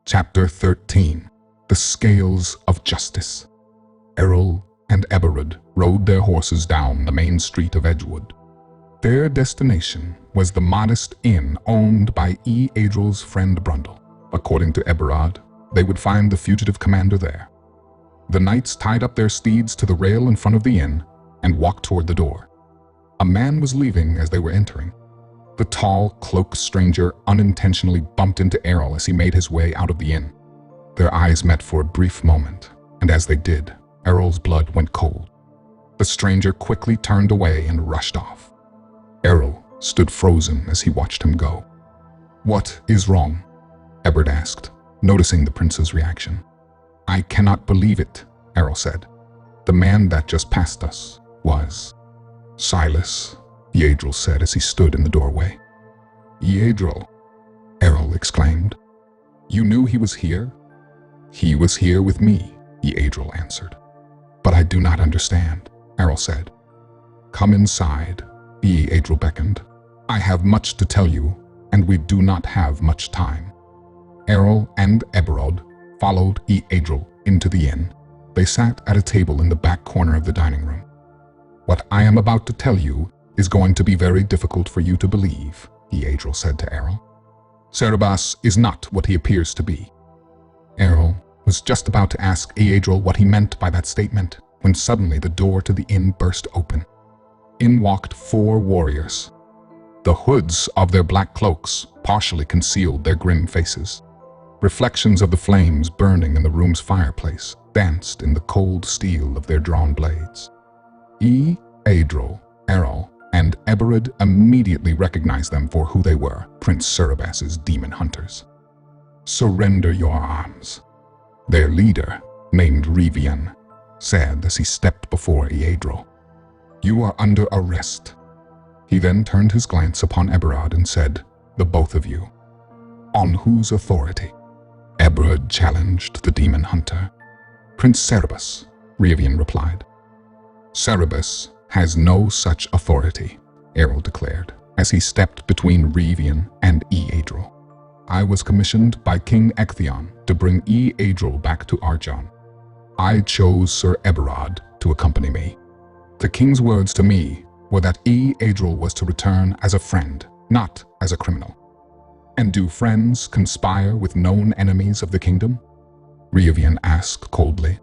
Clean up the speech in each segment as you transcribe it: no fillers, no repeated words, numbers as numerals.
Chapter 13. The Scales of Justice. Errol and Eberhard rode their horses down the main street of Edgewood. Their destination was the modest inn owned by E. Adriel's friend Brundle. According to Eberhard, they would find the fugitive commander there. The knights tied up their steeds to the rail in front of the inn and walked toward the door. A man was leaving as they were entering. The tall, cloaked stranger unintentionally bumped into Errol as he made his way out of the inn. Their eyes met for a brief moment, and as they did, Errol's blood went cold. The stranger quickly turned away and rushed off. Errol stood frozen as he watched him go. "What is wrong?" Eberhard asked, noticing the prince's reaction. "I cannot believe it," Errol said. "The man that just passed us was Silas," Adriel said as he stood in the doorway. "Adriel," Errol exclaimed. "You knew he was here?" "He was here with me," Adriel answered. "But I do not understand," Errol said. "Come inside," Adriel beckoned. "I have much to tell you, and we do not have much time." Errol and Eberhard followed Adriel into the inn. They sat at a table in the back corner of the dining room. "What I am about to tell you is going to be very difficult for you to believe," Adriel said to Errol. "Cerberus is not what he appears to be." Errol was just about to ask Adriel what he meant by that statement when suddenly the door to the inn burst open. In walked 4 warriors. The hoods of their black cloaks partially concealed their grim faces. Reflections of the flames burning in the room's fireplace danced in the cold steel of their drawn blades. Adriel, Errol, and Eberhard immediately recognized them for who they were, Prince Cerberus's demon hunters. "Surrender your arms," their leader, named Rivian, said as he stepped before Adriel. "You are under arrest." He then turned his glance upon Eberhard and said, "The both of you." "On whose authority?" Eberhard challenged the demon hunter. "Prince Cerberus," Rivian replied. "Cerberus has no such authority," Errol declared, as he stepped between Rivian and Adriel. "I was commissioned by King Ectheon to bring Adriel back to Arjon. I chose Sir Eberhard to accompany me. The king's words to me were that Adriel was to return as a friend, not as a criminal." "And do friends conspire with known enemies of the kingdom?" Rivian asked coldly.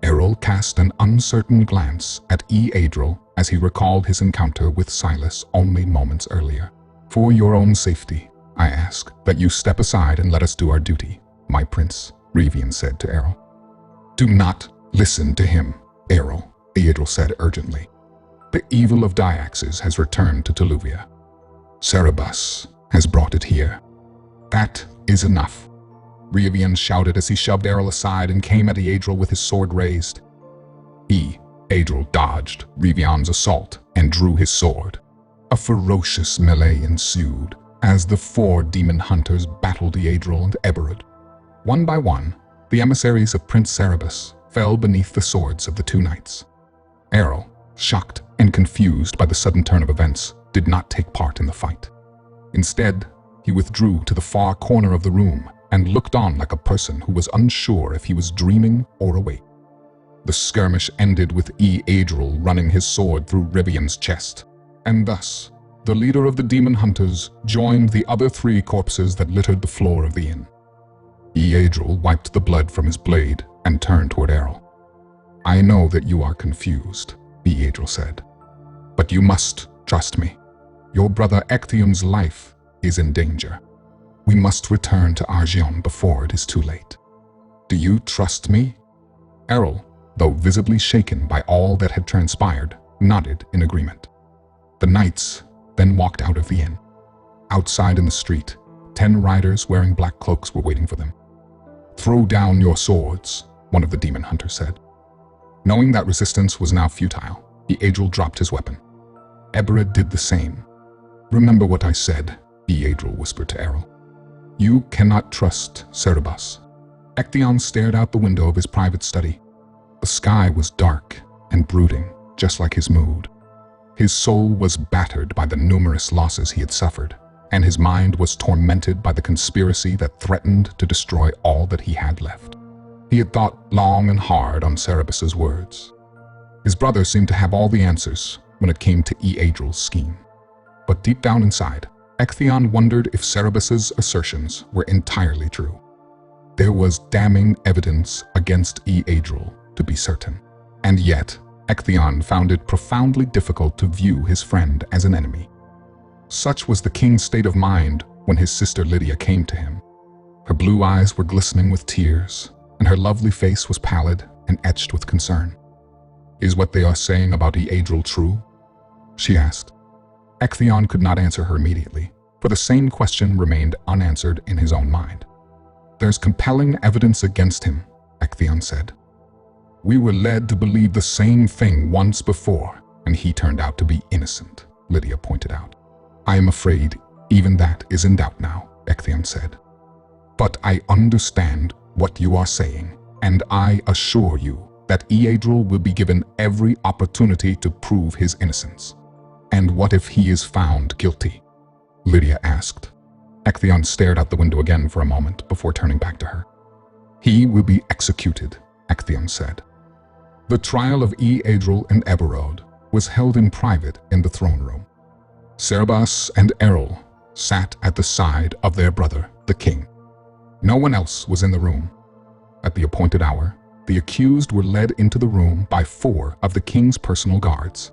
Errol cast an uncertain glance at Adriel as he recalled his encounter with Silas only moments earlier. "For your own safety, I ask that you step aside and let us do our duty, my prince," Rivian said to Errol. "Do not listen to him, Errol," Adriel said urgently. "The evil of Diaxes has returned to Teluvia. Cerberus has brought it here. That is enough," Rivian shouted as he shoved Errol aside and came at Adriel with his sword raised. Adriel dodged Rivian's assault and drew his sword. A ferocious melee ensued as the 4 demon hunters battled Adriel and Eberhard. One by one, the emissaries of Prince Cerberus fell beneath the swords of the 2 knights. Errol, shocked and confused by the sudden turn of events, did not take part in the fight. Instead, he withdrew to the far corner of the room and looked on like a person who was unsure if he was dreaming or awake. The skirmish ended with Adriel running his sword through Rivian's chest, and thus, the leader of the demon hunters joined the other 3 corpses that littered the floor of the inn. Adriel wiped the blood from his blade and turned toward Errol. "I know that you are confused," Adriel said, "but you must trust me. Your brother Ectheon's life is in danger. We must return to Arjon before it is too late. Do you trust me?" Errol, though visibly shaken by all that had transpired, nodded in agreement. The knights then walked out of the inn. Outside in the street, 10 riders wearing black cloaks were waiting for them. "Throw down your swords," one of the demon hunters said. Knowing that resistance was now futile, Adriel dropped his weapon. Eberhard did the same. "Remember what I said," Adriel whispered to Errol. "You cannot trust Cerberus." Ectheon stared out the window of his private study. The sky was dark and brooding, just like his mood. His soul was battered by the numerous losses he had suffered, and his mind was tormented by the conspiracy that threatened to destroy all that he had left. He had thought long and hard on Cerberus's words. His brother seemed to have all the answers when it came to Eadril's scheme. But deep down inside, Ectheon wondered if Cerberus's assertions were entirely true. There was damning evidence against Eadril, to be certain. And yet, Ectheon found it profoundly difficult to view his friend as an enemy. Such was the king's state of mind when his sister Lydia came to him. Her blue eyes were glistening with tears, and her lovely face was pallid and etched with concern. "Is what they are saying about Eadril true?" she asked. Ectheon could not answer her immediately, for the same question remained unanswered in his own mind. "There's compelling evidence against him," Ectheon said. "We were led to believe the same thing once before, and he turned out to be innocent," Lydia pointed out. "I am afraid even that is in doubt now," Ectheon said. "But I understand what you are saying, and I assure you that Eadril will be given every opportunity to prove his innocence." "And what if he is found guilty?" Lydia asked. Ectheon stared out the window again for a moment before turning back to her. "He will be executed," Ectheon said. The trial of Eadril and Eberod was held in private in the throne room. Cerberus and Errol sat at the side of their brother, the king. No one else was in the room. At the appointed hour, the accused were led into the room by 4 of the king's personal guards.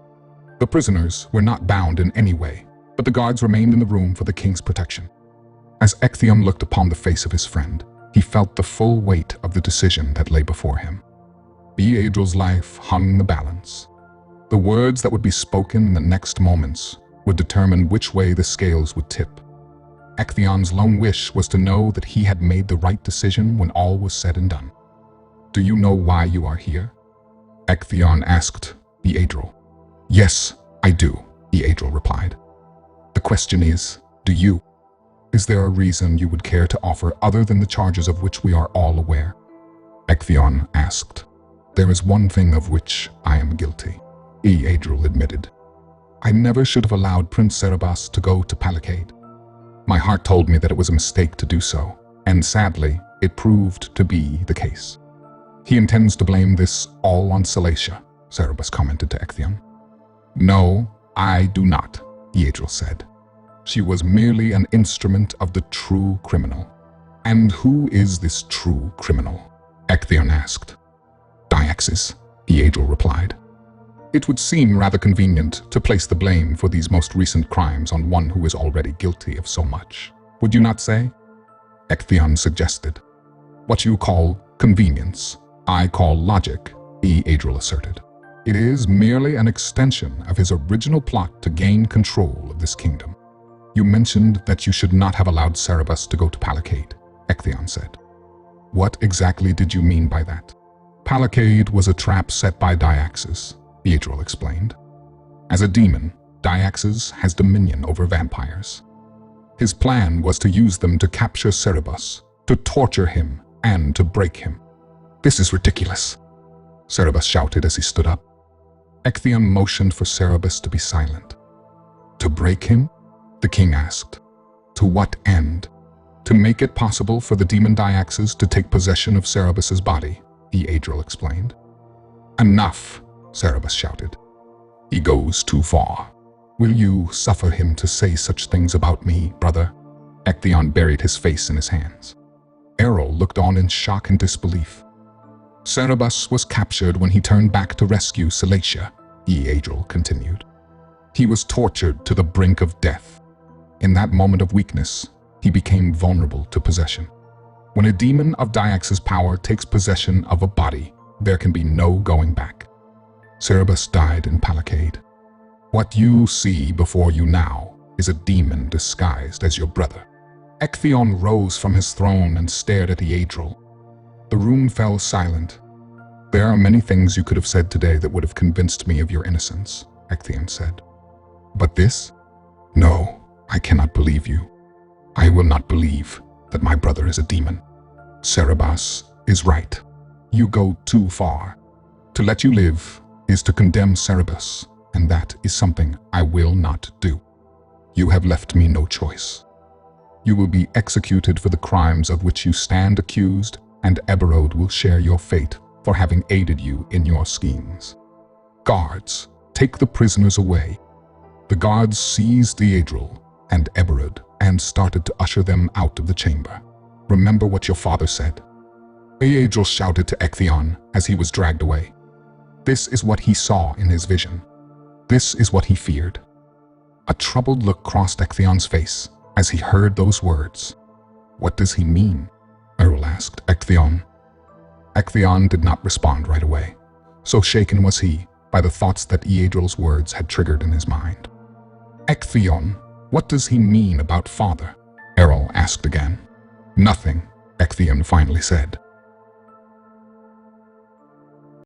The prisoners were not bound in any way, but the guards remained in the room for the king's protection. As Ectheon looked upon the face of his friend, he felt the full weight of the decision that lay before him. Eadril's life hung in the balance. The words that would be spoken in the next moments would determine which way the scales would tip. Ectheon's lone wish was to know that he had made the right decision when all was said and done. "Do you know why you are here?" Ectheon asked Eadril. "Yes, I do," Eadril replied. "The question is, do you? Is there a reason you would care to offer other than the charges of which we are all aware?" Ectheon asked. "There is one thing of which I am guilty," Eadril admitted. "I never should have allowed Prince Cerberus to go to Palacaid. My heart told me that it was a mistake to do so, and sadly, it proved to be the case." "He intends to blame this all on Salacia," Cerberus commented to Ectheon. "No, I do not," Eadril said. "She was merely an instrument of the true criminal." "And who is this true criminal?" Ectheon asked. "Dyaxis," Eadril replied. "It would seem rather convenient to place the blame for these most recent crimes on one who is already guilty of so much, would you not say?" Ectheon suggested. "What you call convenience, I call logic," Eadril asserted. "It is merely an extension of his original plot to gain control of this kingdom." "You mentioned that you should not have allowed Cerberus to go to Palacaid," Ectheon said. "What exactly did you mean by that?" "Palacaid was a trap set by Dyaxis," Eadril explained. "As a demon, Dyaxis has dominion over vampires. His plan was to use them to capture Cerberus, to torture him, and to break him." "This is ridiculous," Cerberus shouted as he stood up. Ectheon motioned for Cerberus to be silent. "To break him?" the king asked. "To what end?" "To make it possible for the demon Dyaxis to take possession of Cerberus's body," Eadril explained. "Enough," Cerberus shouted. "He goes too far. Will you suffer him to say such things about me, brother?" Ectheon buried his face in his hands. Errol looked on in shock and disbelief. "Cerberus was captured when he turned back to rescue Salacia," Eadril continued. "He was tortured to the brink of death. In that moment of weakness, he became vulnerable to possession. When a demon of Dyaxis' power takes possession of a body, there can be no going back. Cerberus died in Palacaid. What you see before you now is a demon disguised as your brother." Ectheon rose from his throne and stared at Eadril. The room fell silent. "There are many things you could have said today that would have convinced me of your innocence," Ectheon said. "But this? No, I cannot believe you. I will not believe that my brother is a demon. Cerberus is right. You go too far. To let you live is to condemn Cerberus, and that is something I will not do." You have left me no choice. You will be executed for the crimes of which you stand accused, and Eberode will share your fate for having aided you in your schemes. Guards, take the prisoners away. The guards seized Theodril and Eberode and started to usher them out of the chamber. Remember what your father said. Theodril shouted to Ectheon as he was dragged away. This is what he saw in his vision. This is what he feared. A troubled look crossed Ectheon's face as he heard those words. What does he mean? Errol asked Ectheon. Ectheon did not respond right away. So shaken was he by the thoughts that Eadril's words had triggered in his mind. Ectheon, what does he mean about father? Errol asked again. Nothing, Ectheon finally said.